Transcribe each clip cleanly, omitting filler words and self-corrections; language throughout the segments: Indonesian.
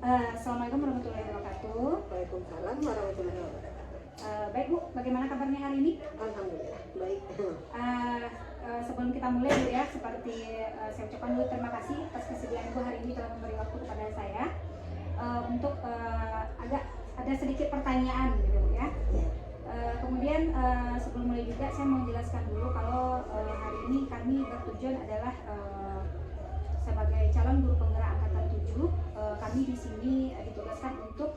Assalamualaikum warahmatullahi wabarakatuh. Waalaikumsalam warahmatullahi wabarakatuh. Baik Bu, bagaimana kabarnya hari ini? Alhamdulillah baik. Sebelum kita mulai Bu ya, seperti saya ucapkan dulu terima kasih atas kesediaan Ibu hari ini telah memberi waktu kepada saya untuk agak ada sedikit pertanyaan gitu Bu ya. Kemudian sebelum mulai juga saya mau jelaskan dulu kalau hari ini kami bertujuan adalah sebagai calon guru penggerak angkatan 7, kami di sini ditugaskan untuk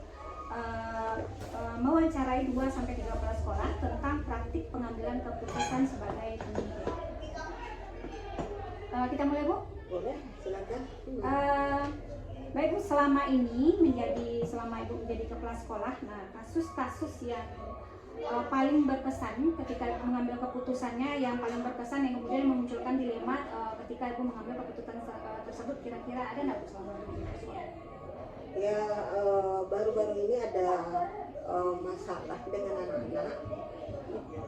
mewawancarai 2 sampai 3 kepala sekolah tentang praktik pengambilan keputusan sebagai pemimpin. Kita mulai Bu? Boleh, silakan. Baik Bu, selama Ibu menjadi kepala sekolah, nah kasus-kasus yang paling berkesan ketika mengambil keputusannya, yang paling berkesan yang kemudian memunculkan dilema ketika Ibu mengambil keputusan tersebut, kira-kira ada nggak Bu selama menjadi kepala sekolah? Ya, baru-baru ini ada masalah dengan anak-anak.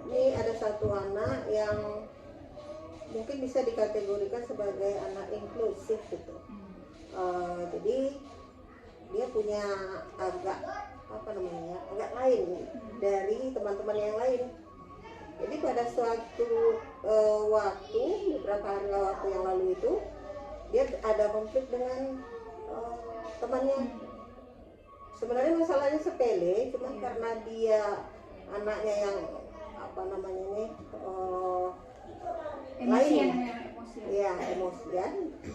Ini ada satu anak yang mungkin bisa dikategorikan sebagai anak inklusif gitu. Jadi dia punya agak lain dari teman-teman yang lain. Jadi pada suatu waktu, beberapa hari waktu yang lalu itu, dia ada konflik dengan temannya. Sebenarnya masalahnya sepele, cuma karena dia anaknya yang lain, ya emosian,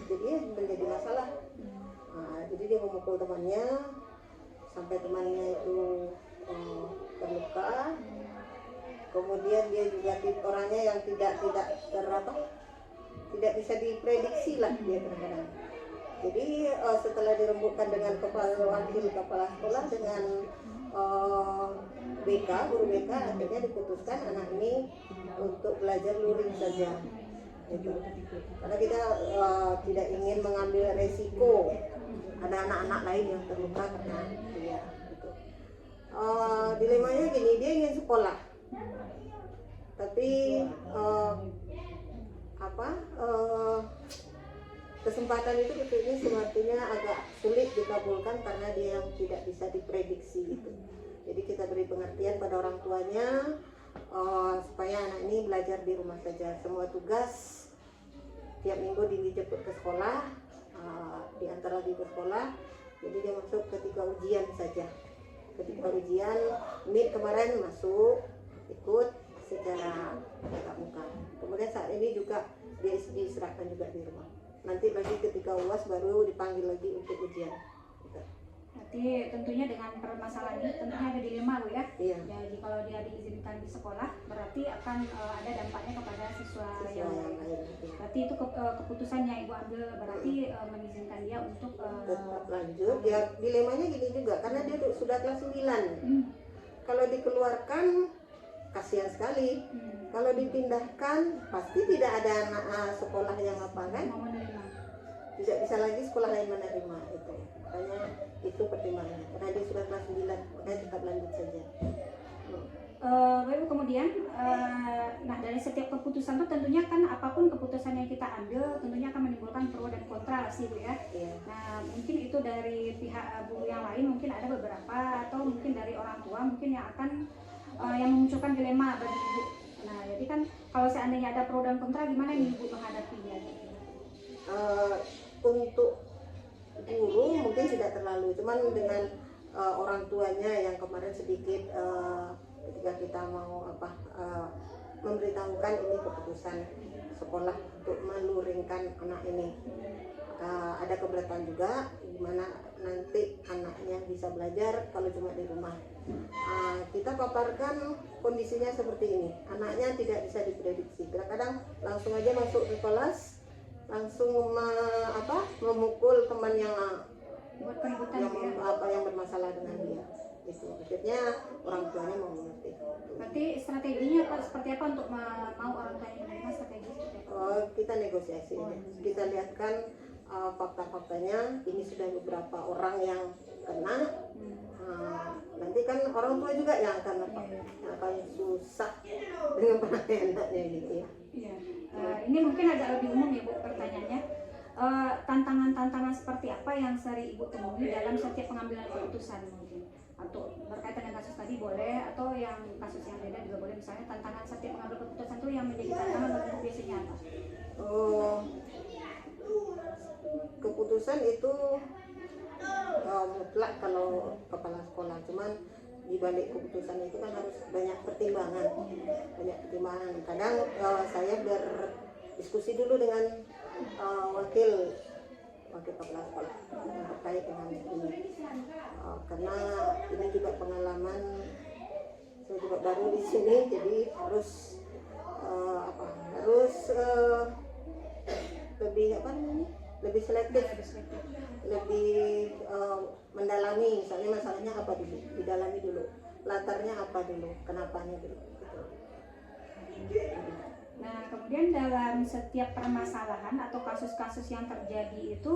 jadi menjadi masalah. Jadi dia memukul temannya sampai temannya itu terluka. Kemudian dia juga orangnya yang tidak bisa diprediksi lah dia kadang-kadang. Jadi setelah dirembukkan dengan wakil kepala sekolah dengan guru BK, akhirnya diputuskan anak ini untuk belajar luring saja. Gitu. Karena kita tidak ingin mengambil resiko ada anak-anak lain yang terluka karena dia. Gitu. Dilemanya gini, dia ingin sekolah, tapi kesempatan itu sepertinya agak sulit dikabulkan karena dia yang tidak bisa diprediksi gitu. Jadi kita beri pengertian pada orang tuanya supaya anak ini belajar di rumah saja. Semua tugas tiap minggu dijemput ke sekolah, diantar lagi ke sekolah. Jadi dia masuk ketika ujian saja. Ketika ujian, mid kemarin masuk ikut secara tatap muka. Kemudian saat ini juga dia diserahkan juga di rumah. Nanti lagi ketika UAS baru dipanggil lagi untuk ujian. Berarti tentunya dengan permasalahan ini tentunya ada dilema Bu ya. Iya. Jadi kalau dia diizinkan di sekolah berarti akan ada dampaknya kepada siswa yang lain. Berarti itu keputusan yang Ibu ambil berarti mengizinkan dia untuk tetap lanjut. Ya dilemanya gini juga karena dia sudah kelas 9. Kalau dikeluarkan kasihan sekali. Kalau dipindahkan pasti tidak ada anak sekolah yang kan? Mau menerima. Tidak bisa lagi sekolah lain menerima itu. Makanya itu pertimbangannya. Karena dia sudah kelas 9, makanya tetap lanjut saja. Baru kemudian, nah dari setiap keputusan itu tentunya kan apapun keputusan yang kita ambil tentunya akan menimbulkan pro dan kontra sih Bu ya. Iya. Nah mungkin itu dari pihak guru yang lain mungkin ada beberapa, atau mungkin dari orang tua mungkin yang akan yang memunculkan dilema bagi Ibu. Nah jadi kan kalau seandainya ada pro dan kontra, gimana nih Ibu menghadapinya? Untuk guru mungkin tidak terlalu, cuman dengan orang tuanya yang kemarin sedikit ketika kita mau memberitahukan ini keputusan sekolah untuk meluringkan anak ini, ada keberatan juga gimana nanti anaknya bisa belajar kalau cuma di rumah. Kita paparkan kondisinya seperti ini, anaknya tidak bisa diprediksi, kadang-kadang langsung aja masuk ke kelas langsung memukul teman yang Buat keributan yang bermasalah dengan dia. Itu akhirnya orang tuanya mau mengerti. Berarti strateginya seperti apa untuk mau orang tuanya menerima strategi seperti apa? Kita negosiasi. Kita lihatkan fakta-faktanya. Ini sudah beberapa orang yang kena. Nanti kan orang tua juga yang akan susah dengan anaknya gitu ya. Iya. Ini mungkin agak lebih umum ya Bu pertanyaannya. tantangan-tantangan seperti apa yang sering Ibu temui dalam setiap pengambilan keputusan mungkin? Atau berkaitan dengan kasus tadi boleh, atau yang kasus yang beda juga boleh, misalnya tantangan setiap mengambil keputusan itu yang menjadi tantangan bagi Ibu biasanya apa? Keputusan itu mutlak kalau kepala sekolah, cuman di balik keputusan itu kan harus banyak pertimbangan. Kadang saya berdiskusi dulu dengan wakil kepala sekolah terkait dengan ini, karena ini juga pengalaman, saya juga baru di sini, jadi harus lebih selektif, lebih mendalami, misalnya masalahnya apa dulu, didalami dulu, latarnya apa dulu, kenapanya dulu gitu. Nah, kemudian dalam setiap permasalahan atau kasus-kasus yang terjadi itu,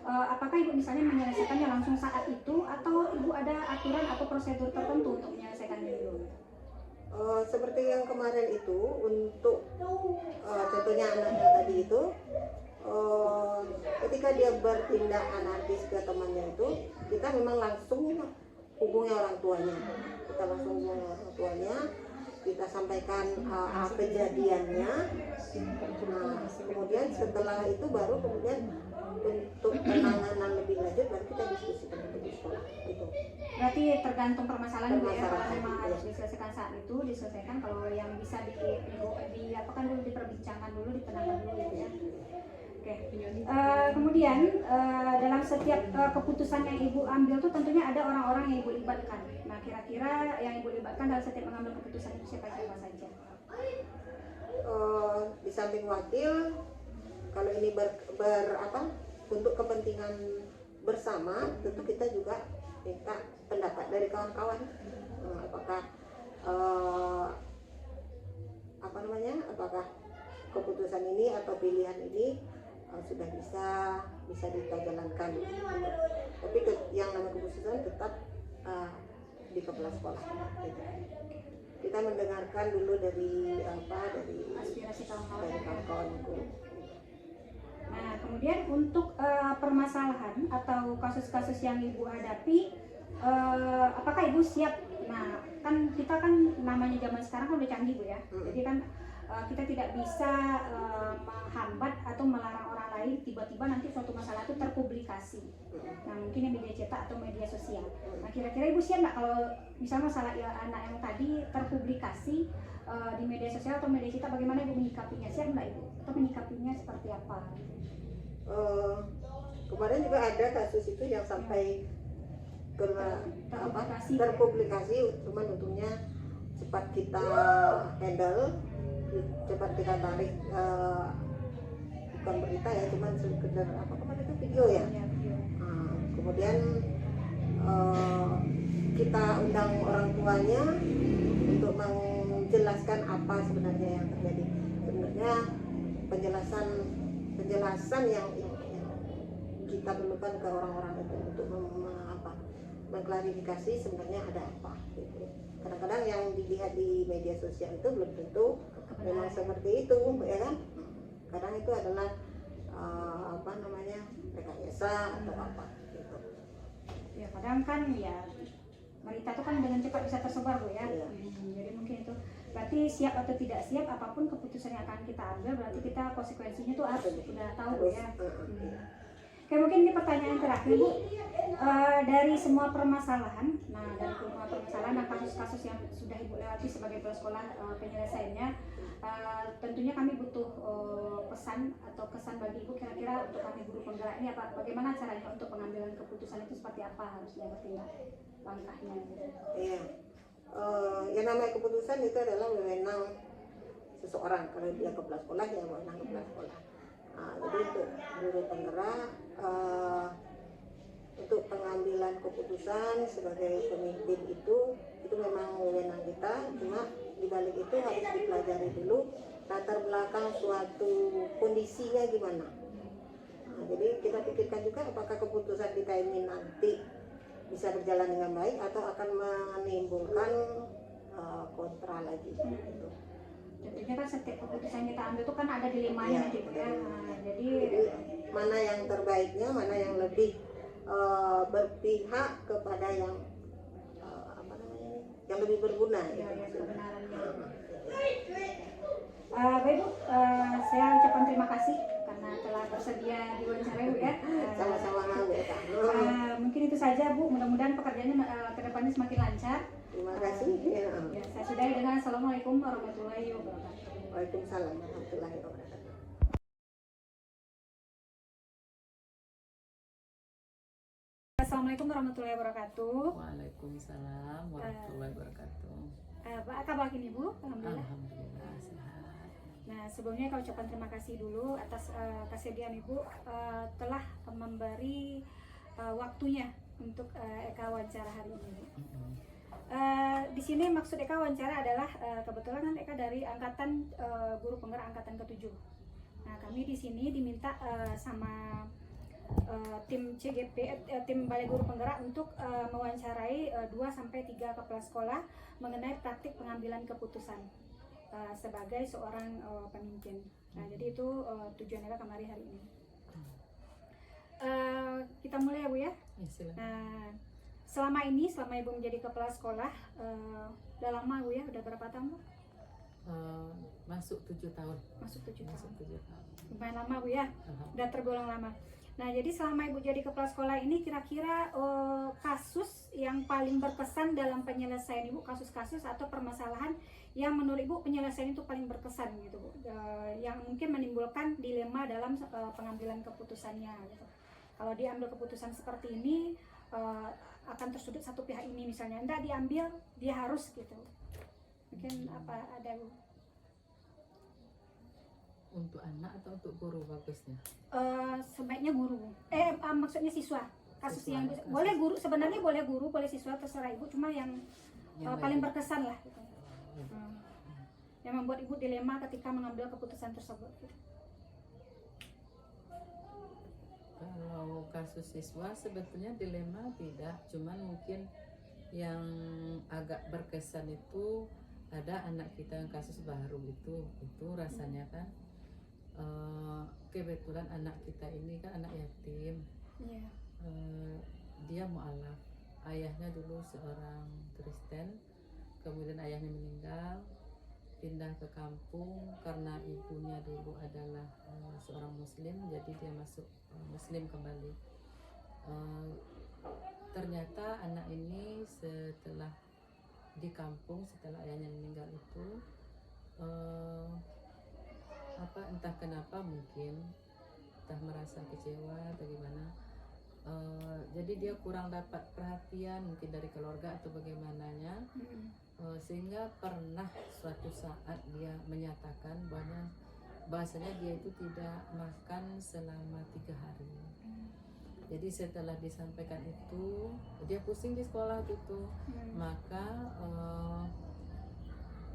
apakah Ibu misalnya menyelesaikannya langsung saat itu, atau Ibu ada aturan atau prosedur tertentu untuk menyelesaikannya dulu? Seperti yang kemarin itu, untuk contohnya anaknya tadi itu, ketika dia bertindak anarkis ke temannya itu, kita memang langsung hubungi orang tuanya. Kita sampaikan kejadiannya. Nah, kemudian setelah itu baru kemudian untuk penanganan lebih lanjut baru kita diskusikan di sekolah itu. Berarti tergantung permasalahan Bu ya, kalau memang harus diselesaikan saat itu diselesaikan, kalau yang bisa diperbincangkan dulu, ditenangkan dulu gitu ya. Oke. Kemudian dalam setiap keputusan yang Ibu ambil tuh tentunya ada orang-orang yang Ibu libatkan. Nah, kira-kira yang Ibu libatkan dalam setiap mengambil keputusan itu siapa-siapa saja? Di samping wakil, kalau ini untuk kepentingan bersama, tentu kita juga minta pendapat dari kawan-kawan. Apakah apakah keputusan ini atau pilihan ini sudah bisa kita jalankan. Tapi yang namanya keputusan tetap di kepala sekolah. Kita mendengarkan dulu dari aspirasi kawan-kawan itu. Nah, kemudian untuk permasalahan atau kasus-kasus yang Ibu hadapi, apakah Ibu siap? Nah, kan kita kan namanya zaman sekarang kan udah canggih Bu ya. Jadi kan kita tidak bisa menghambat atau melarang orang lain tiba-tiba nanti suatu masalah itu terpublikasi. Nah, mungkin yang media cetak atau media sosial. Nah, kira-kira Ibu siap nggak kalau misalnya masalah anak yang tadi terpublikasi di media sosial atau media cetak, bagaimana Ibu menyikapinya? Siap nggak Ibu? Atau menyikapinya seperti apa? Kemarin juga ada kasus itu yang sampai terpublikasi, cuman untungnya cepat kita handle, cepat kita tarik, bukan berita ya, cuman sekedar kemarin itu video ya. Kemudian kita undang orang tuanya untuk menjelaskan apa sebenarnya yang terjadi. Sebenarnya penjelasan yang kita perlukan ke orang-orang itu untuk mengklarifikasi sebenarnya ada apa gitu. Kadang-kadang yang dilihat di media sosial itu belum tentu memang seperti itu, ya kan? Kadang itu adalah rekayasa atau apa gitu. Ya, kadang kan ya berita itu kan dengan cepat bisa tersebar Bu ya. Jadi mungkin itu berarti siap atau tidak siap, apapun keputusan yang akan kita ambil berarti kita konsekuensinya tuh sudah tahu Bu ya. Oke, mungkin ini pertanyaan terakhir Bu. Dari semua permasalahan, dan kasus-kasus yang sudah Ibu lewati sebagai kepala sekolah penyelesaiannya, tentunya kami butuh pesan atau kesan bagi Ibu, kira-kira untuk kami guru penggerak ini bagaimana caranya untuk pengambilan keputusan itu, seperti apa harusnya bertindak langkahnya? Iya, yang namanya keputusan itu adalah wewenang seseorang. Kalau dia kepala sekolah ya wewenang kepala sekolah. Jadi untuk guru penggerak, untuk pengambilan keputusan sebagai pemimpin itu memang wewenang kita, cuma dibalik itu harus dipelajari dulu latar belakang suatu kondisinya gimana. Jadi kita pikirkan juga apakah keputusan kita ini nanti bisa berjalan dengan baik atau akan menimbulkan kontra lagi gitu. Tentunya kan setiap keputusan kita ambil itu kan ada dilemanya Iya, gitu ya. Nah, jadi Jadi mana yang terbaiknya, mana yang lebih berpihak kepada yang apa namanya ini, yang lebih berguna ya, gitu ya maksudnya. kebenarannya. Bapak Ibu, saya ucapkan terima kasih karena telah bersedia diwawancara Bu ya. Sama-sama Bu Eka. Mungkin itu saja Bu, mudah-mudahan pekerjaannya ke depannya semakin lancar. Terima kasih. Ya. Ya, saya sudahi dengan Assalamualaikum warahmatullahi wabarakatuh. Waalaikumsalam warahmatullahi wabarakatuh. Assalamualaikum warahmatullahi wabarakatuh. Waalaikumsalam warahmatullahi wabarakatuh. Apa kabar Ibu? Alhamdulillah. Alhamdulillah sehat. Nah, sebelumnya kami ucapkan terima kasih dulu atas kesediaan Ibu telah memberi waktunya untuk Eka wawancara hari ini. Di sini maksud Eka wawancara adalah kebetulan kan Eka dari angkatan guru penggerak angkatan ke-7. Nah, kami di sini diminta sama tim CGP, tim Balai Guru Penggerak untuk mewawancarai 2-3 kepala sekolah mengenai praktik pengambilan keputusan sebagai seorang pemimpin. Nah, jadi itu tujuan Eka kemari hari ini. Kita mulai ya Bu ya. Ya, silakan. Nah, selama Ibu menjadi kepala sekolah, udah lama Bu ya? Udah berapa tahun Bu? Masuk 7 tahun. Masuk 7 Masuk tahun. 7 tahun. Lumayan lama Bu ya? Udah tergolong lama. Nah, jadi selama Ibu jadi kepala sekolah ini kira-kira kasus yang paling berkesan dalam penyelesaian Ibu, kasus-kasus atau permasalahan yang menurut Ibu penyelesaian itu paling berkesan gitu Bu, yang mungkin menimbulkan dilema dalam pengambilan keputusannya gitu. Kalau diambil keputusan seperti ini akan tersudut satu pihak ini misalnya, enggak diambil dia harus gitu. Mungkin apa ada Bu? Untuk anak atau untuk guru bagusnya? Sebaiknya guru. Maksudnya siswa. Kasus Siswa, yang kasus. boleh guru, sebenarnya boleh guru, boleh siswa, terserah Ibu. Cuma yang paling berkesan lah. Gitu. Yang membuat Ibu dilema ketika mengambil keputusan tersebut. Gitu. Kalau kasus siswa sebetulnya dilema tidak, cuman mungkin yang agak berkesan itu ada anak kita yang kasus baru itu rasanya kan kebetulan anak kita ini kan anak yatim. Iya. Dia mualaf, ayahnya dulu seorang Kristen, kemudian ayahnya meninggal, pindah ke kampung karena ibunya dulu adalah seorang muslim, jadi dia masuk muslim kembali. Ternyata anak ini setelah di kampung, setelah ayahnya meninggal itu entah kenapa, mungkin entah merasa kecewa atau gimana, jadi dia kurang dapat perhatian mungkin dari keluarga atau bagaimananya, sehingga pernah suatu saat dia menyatakan bahwasanya dia itu tidak makan selama 3 hari. Jadi setelah disampaikan itu dia pusing di sekolah gitu. Maka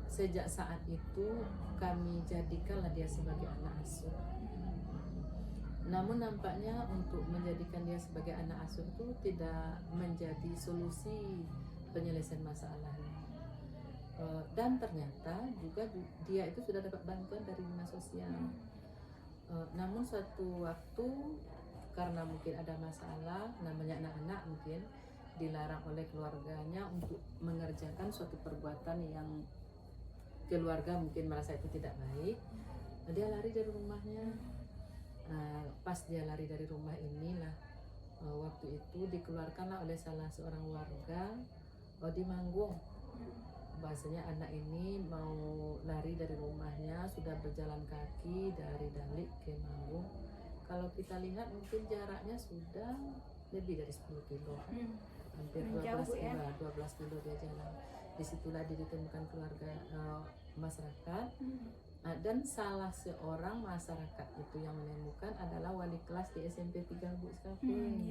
sejak saat itu kami jadikanlah dia sebagai anak asuh. Namun nampaknya untuk menjadikan dia sebagai anak asuh itu tidak menjadi solusi penyelesaian masalahnya. Dan ternyata juga dia itu sudah dapat bantuan dari dinas sosial. Namun suatu waktu karena mungkin ada masalah, namanya anak-anak mungkin dilarang oleh keluarganya untuk mengerjakan suatu perbuatan yang keluarga mungkin merasa itu tidak baik, dia lari dari rumahnya. Pas dia lari dari rumah inilah waktu itu dikeluarkanlah oleh salah seorang warga di Manggung, bahasanya anak ini mau lari dari rumahnya, sudah berjalan kaki dari Dalik ke Manggung. Kalau kita lihat mungkin jaraknya sudah lebih dari 10 kilo, hampir 12 kilo dia jalan. Disitulah ditemukan keluarga masyarakat, dan salah seorang masyarakat itu yang menemukan adalah wali kelas di SMP 3 Lubuk Sekaping.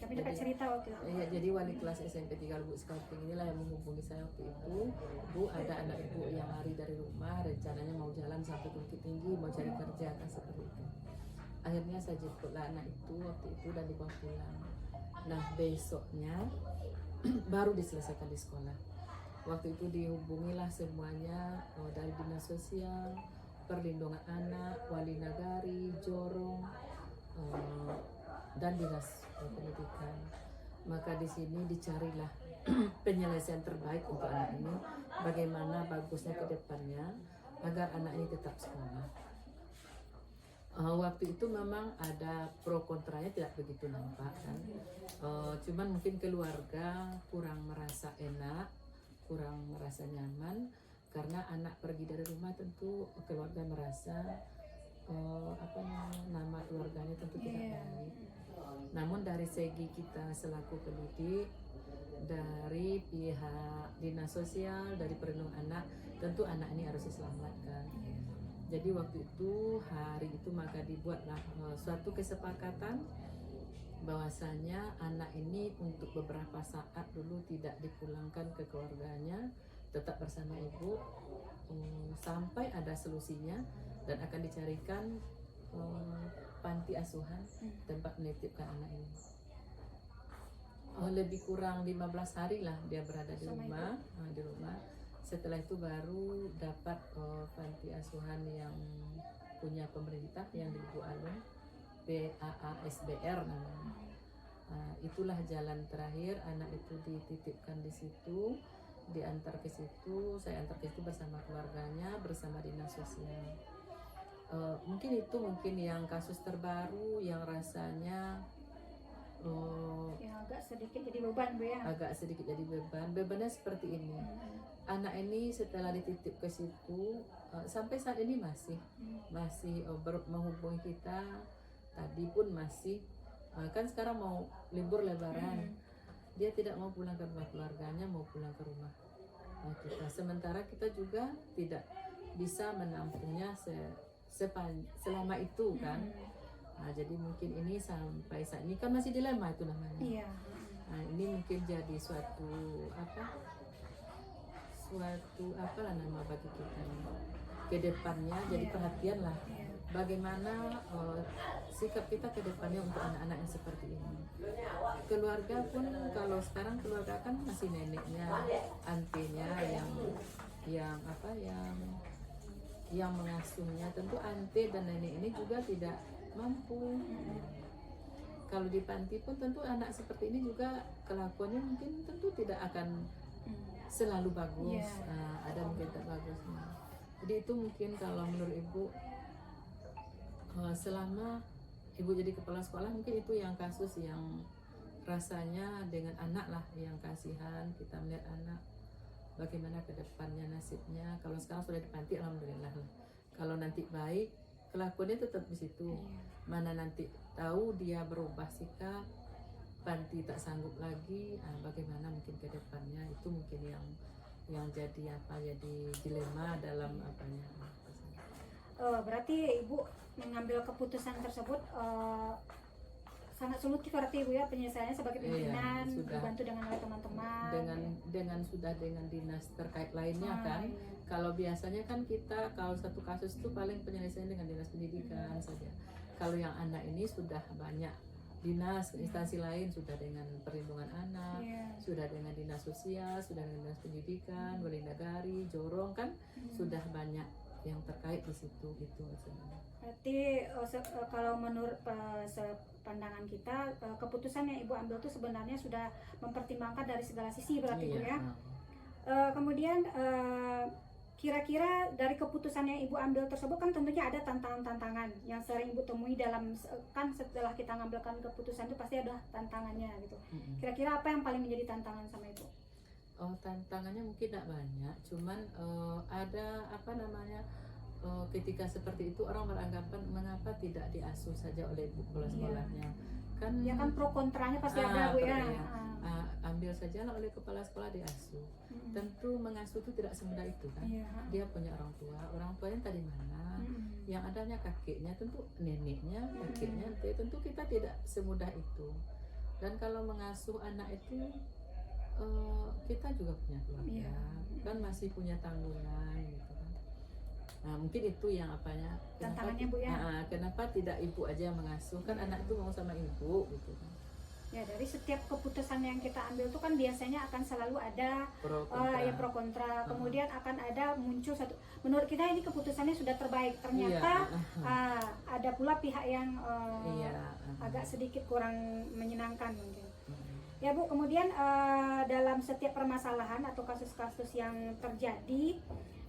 Tapi dapat cerita waktu itu. Iya, jadi wali kelas SMP 3 Lubuk Sekaping inilah yang menghubungi saya waktu itu. Bu, ada anak ibu yang lari dari rumah, rencananya mau jalan sampai Bukit Tinggi, mau cari kerja kan seperti itu. Akhirnya saya jemputlah anak itu waktu itu dan dibawa pulang. Nah besoknya baru diselesaikan di sekolah. Waktu itu dihubungilah semuanya dari dinas sosial, perlindungan anak, wali nagari, jorong, dan dinas pendidikan. Maka di sini dicarilah penyelesaian terbaik untuk anak ini, bagaimana bagusnya ke depannya agar anak ini tetap sekolah. Waktu itu memang ada pro kontranya, tidak begitu nampak kan. Cuman mungkin keluarga kurang merasa enak, kurang merasa nyaman karena anak pergi dari rumah, tentu keluarga merasa nama keluarganya tentu tidak baik. Namun dari segi kita selaku pendidik, dari pihak dinas sosial, dari perlindungan anak, tentu anak ini harus diselamatkan. Jadi waktu itu, hari itu maka dibuatlah suatu kesepakatan bahwasanya anak ini untuk beberapa saat dulu tidak dipulangkan ke keluarganya, tetap bersama ibu sampai ada solusinya, dan akan dicarikan panti asuhan tempat menitipkan anak ini. Lebih kurang 15 hari lah dia berada di rumah. Setelah itu baru dapat panti asuhan yang punya pemerintah yang di Ibu Alun, PAASBR namanya. Itulah jalan terakhir anak itu dititipkan di situ, diantar ke situ, saya antar ke situ bersama keluarganya, bersama dinas sosial. Mungkin yang kasus terbaru yang rasanya yang agak sedikit jadi beban, Bu ya. Agak sedikit jadi beban. Bebannya seperti ini. Anak ini setelah dititip ke situ sampai saat ini masih menghubungi kita. Tadi pun masih kan sekarang mau libur lebaran. Dia tidak mau pulang ke rumah keluarganya, mau pulang ke rumah kita. Sementara kita juga tidak bisa menampungnya selama itu kan. Jadi mungkin ini sampai saat ini kan masih dilema itu namanya. Iya. Ini mungkin jadi suatu nama bagi kita ke depannya, jadi perhatian lah bagaimana sikap kita ke depannya untuk anak-anak yang seperti ini. Keluarga pun, kalau sekarang keluarga kan masih neneknya, antinya yang mengasuhnya. Tentu ante dan nenek ini juga tidak mampu. Kalau di panti pun tentu anak seperti ini juga kelakuannya mungkin tentu tidak akan selalu bagus. Ada mungkin tak bagusnya. Jadi itu mungkin kalau menurut ibu, selama ibu jadi kepala sekolah, mungkin itu yang kasus yang rasanya dengan anak lah yang kasihan. Kita melihat anak bagaimana ke depannya nasibnya. Kalau sekarang sudah di panti, alhamdulillah lah. Kalau nanti baik, kelakuannya tetap di situ. Mana nanti tahu dia berubah sikap, panti tak sanggup lagi, bagaimana mungkin ke depannya. Itu mungkin yang jadi dilema dalam apanya. Berarti ibu mengambil keputusan tersebut sangat solutif berarti ibu ya, penyelesaiannya sebagai pimpinan, dibantu dengan oleh teman-teman dengan dinas terkait lainnya kan. Kalau biasanya kan kita kalau satu kasus itu paling penyelesaian dengan dinas pendidikan saja. Kalau yang anak ini sudah banyak dinas, instansi lain, sudah dengan perlindungan anak, sudah dengan dinas sosial, sudah dengan dinas pendidikan, wali nagari, jorong kan, sudah banyak yang terkait di situ gitu. Berarti kalau menurut pandangan kita, keputusan yang ibu ambil itu sebenarnya sudah mempertimbangkan dari segala sisi berarti ibu ya. Kemudian kira-kira dari keputusan yang ibu ambil tersebut kan tentunya ada tantangan-tantangan yang sering ibu temui dalam, kan setelah kita ngambilkan keputusan itu pasti ada tantangannya gitu. Kira-kira apa yang paling menjadi tantangan sama ibu? Tantangannya mungkin tidak banyak, cuman ada ketika seperti itu orang beranggapan mengapa tidak diasuh saja oleh ibu kepala sekolahnya. Kan ya kan pro kontranya pasti ada Bu ya. Ambil sajalah oleh kepala sekolah diasuh. Tentu mengasuh itu tidak semudah itu kan. Dia punya orang tuanya tadi mana, yang adanya kakeknya, tentu neneknya, kakeknya, tentu kita tidak semudah itu. Dan kalau mengasuh anak itu kita juga punya keluarga, kan masih punya tanggungan gitu kan. Mungkin itu yang tantangannya Bu ya. Kenapa tidak ibu aja yang mengasuh, kan anak itu mau sama ibu gitu kan. Ya, dari setiap keputusan yang kita ambil itu kan biasanya akan selalu ada Pro kontra. ya pro kontra. Kemudian akan ada muncul satu, menurut kita ini keputusannya sudah terbaik. Ternyata Iya, ada pula pihak yang iya, agak sedikit kurang menyenangkan mungkin. Mm. Ya Bu, kemudian dalam setiap permasalahan atau kasus-kasus yang terjadi,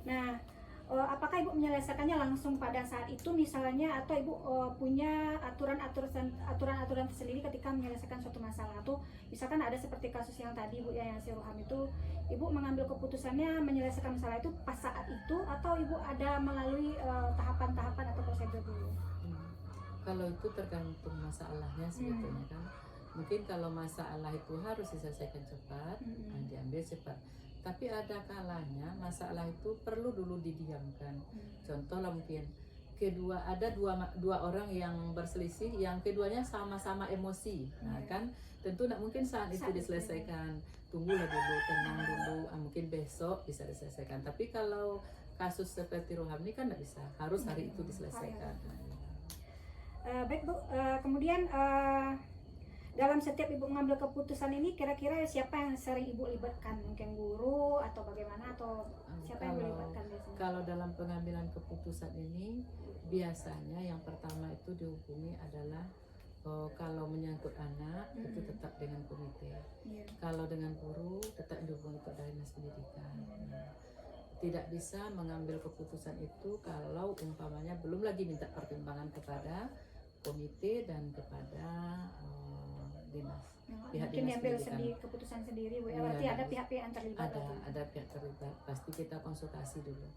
nah apakah Ibu menyelesaikannya langsung pada saat itu misalnya, atau Ibu punya aturan-aturan tersendiri ketika menyelesaikan suatu masalah? Atau misalkan ada seperti kasus yang tadi Bu ya, yang si Roham itu, Ibu mengambil keputusannya menyelesaikan masalah itu pas saat itu, atau Ibu ada melalui tahapan-tahapan atau prosedur dulu? Kalau itu tergantung masalahnya sebetulnya kan. Mungkin kalau masalah itu harus diselesaikan cepat, diambil cepat. Tapi ada kalanya masalah itu perlu dulu didiamkan. Contoh lah mungkin ada dua orang yang berselisih, yang keduanya sama-sama emosi. Nah kan tentu tidak mungkin saat itu diselesaikan. Tunggulah dulu, tenang dulu, mungkin besok bisa diselesaikan. Tapi kalau kasus seperti Roham ini kan tidak bisa, harus hari itu diselesaikan. Baik Bu, kemudian dalam setiap Ibu mengambil keputusan ini, kira-kira siapa yang sering Ibu libatkan? Mungkin guru atau bagaimana, atau siapa yang melibatkan biasanya? Kalau dalam pengambilan keputusan ini, biasanya yang pertama itu dihubungi adalah kalau menyangkut anak itu tetap dengan komite. Kalau dengan guru tetap dihubungi kepada dinas pendidikan. Tidak bisa mengambil keputusan itu kalau umpamanya belum lagi minta pertimbangan kepada komite dan kepada dinas. Pihak Mungkin dinas diambil pendidikan. keputusan sendiri Bu ya, Iya, berarti ada pihak-pihak yang terlibat. Ada pihak terlibat, pasti kita konsultasi dulu.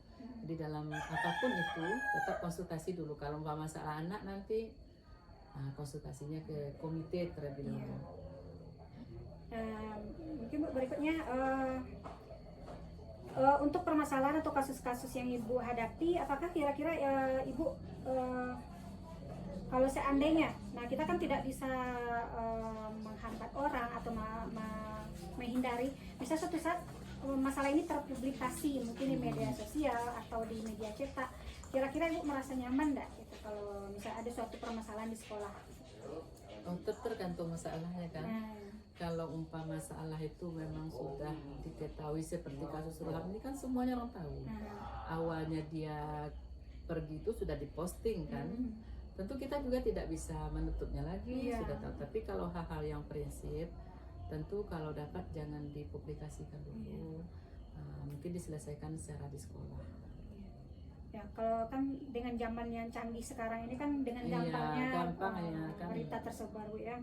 Jadi dalam apapun itu tetap konsultasi dulu. Kalau masalah anak nanti konsultasinya ke komite terlebih dahulu. Mungkin Bu, berikutnya untuk permasalahan atau kasus-kasus yang Ibu hadapi, apakah kira-kira Ibu kalau seandainya, nah kita kan tidak bisa menghambat orang atau menghindari, bisa suatu saat masalah ini terpublikasi mungkin di media sosial atau di media cetak, kira-kira Ibu merasa nyaman enggak gitu kalau misalnya ada suatu permasalahan di sekolah? Tergantung masalahnya kan. Kalau umpama masalah itu memang sudah diketahui seperti kasus Roham ini kan semuanya orang tahu. Awalnya dia pergi itu sudah diposting kan. Tentu kita juga tidak bisa menutupnya lagi, sudah tahu. Tapi kalau hal-hal yang prinsip, tentu kalau dapat jangan dipublikasikan dulu. Mungkin diselesaikan secara di sekolah. Ya, kalau kan dengan zaman yang canggih sekarang ini kan dengan gampangnya berita tersebar Bu ya.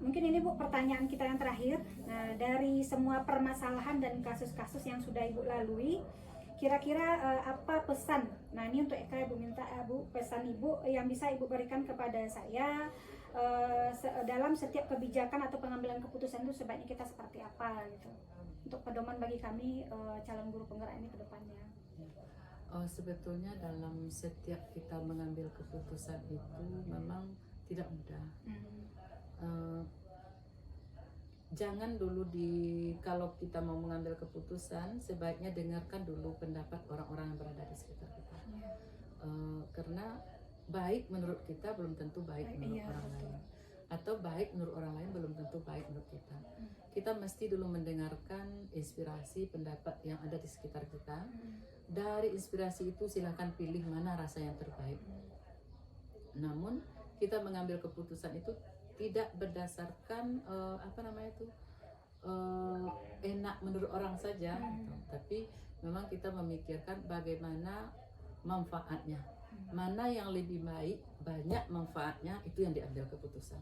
Mungkin ini Bu pertanyaan kita yang terakhir. Nah, dari semua permasalahan dan kasus-kasus yang sudah Ibu lalui, kira-kira apa pesan? Nah, ini untuk Eka, Ibu minta pesan Ibu yang bisa Ibu berikan kepada saya dalam setiap kebijakan atau pengambilan keputusan itu sebaiknya kita seperti apa gitu. Untuk pedoman bagi kami calon guru penggerak ini ke depannya. Sebetulnya dalam setiap kita mengambil keputusan itu memang tidak mudah. Jangan dulu kalau kita mau mengambil keputusan, sebaiknya dengarkan dulu pendapat orang-orang yang berada di sekitar kita. Karena baik menurut kita belum tentu baik menurut orang lain, atau baik menurut orang lain belum tentu baik menurut kita. Kita mesti dulu mendengarkan inspirasi pendapat yang ada di sekitar kita. Dari inspirasi itu silakan pilih mana rasa yang terbaik. Namun kita mengambil keputusan itu tidak berdasarkan enak menurut orang saja, gitu. Tapi memang kita memikirkan bagaimana manfaatnya, mana yang lebih baik, banyak manfaatnya, itu yang diambil keputusan.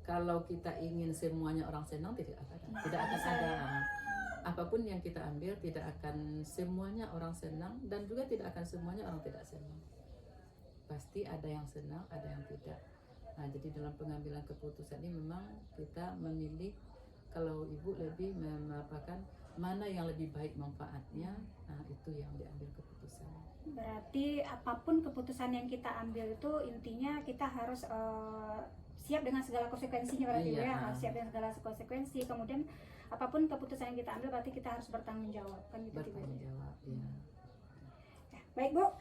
Kalau kita ingin semuanya orang senang, tidak akan ada. Apapun yang kita ambil tidak akan semuanya orang senang, dan juga tidak akan semuanya orang tidak senang. Pasti ada yang senang, ada yang tidak. Nah, jadi dalam pengambilan keputusan ini memang kita memilih, kalau Ibu lebih memaparkan mana yang lebih baik manfaatnya, nah itu yang diambil keputusan. Berarti apapun keputusan yang kita ambil itu intinya kita harus siap dengan segala konsekuensinya, berarti harus siap dengan segala konsekuensi. Kemudian apapun keputusan yang kita ambil berarti kita harus bertanggung jawab, kan gitu. Bertanggung jawab, ya. Baik Bu,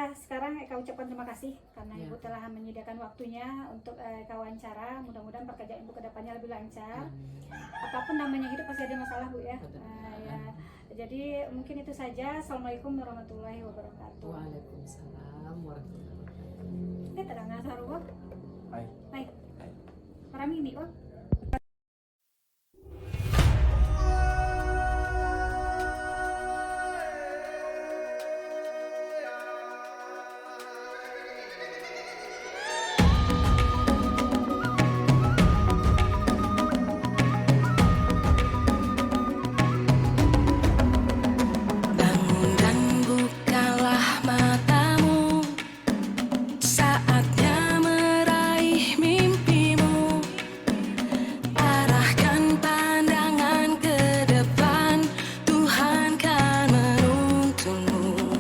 Sekarang Eka ucapkan terima kasih karena Ya. Ibu telah menyediakan waktunya untuk Eka wawancara. Mudah-mudahan pekerjaan Ibu kedepannya lebih lancar. Apapun namanya hidup pasti ada masalah Bu ya. Ya. Jadi mungkin itu saja. Assalamualaikum warahmatullahi wabarakatuh. Waalaikumsalam warahmatullahi wabarakatuh. Ini terang ngasar Bu. Hai. Hai. Parami ini Bu. Bangun dan bukalah matamu, saatnya meraih mimpimu. Arahkan pandangan ke depan, Tuhan kan menuntunmu.